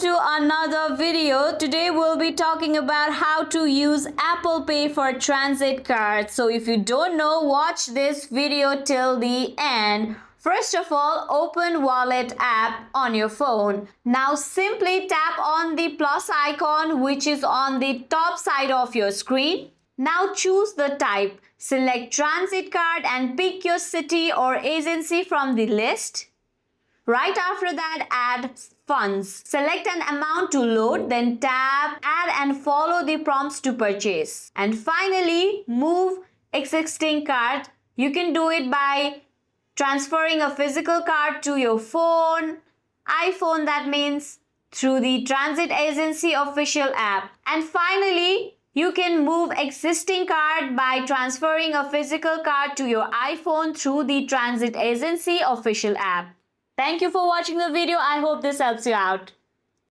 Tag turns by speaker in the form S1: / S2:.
S1: to another video. Today we'll be talking about how to use Apple Pay for transit cards. So if you don't know, watch this video till the end. First of all, open Wallet app on your phone. Now simply tap on the plus icon which is on the top side of your screen. Now choose the type. Select transit card and pick your city or agency from the list. Right after that, add funds. Select an amount to load, then tap add and follow the prompts to purchase. And finally, move existing card. You can do it by transferring a physical card to your phone, iPhone, that means through the transit agency official app. And finally, you can move existing card by transferring a physical card to your iPhone through the transit agency official app. Thank you for watching the video. I hope this helps you out.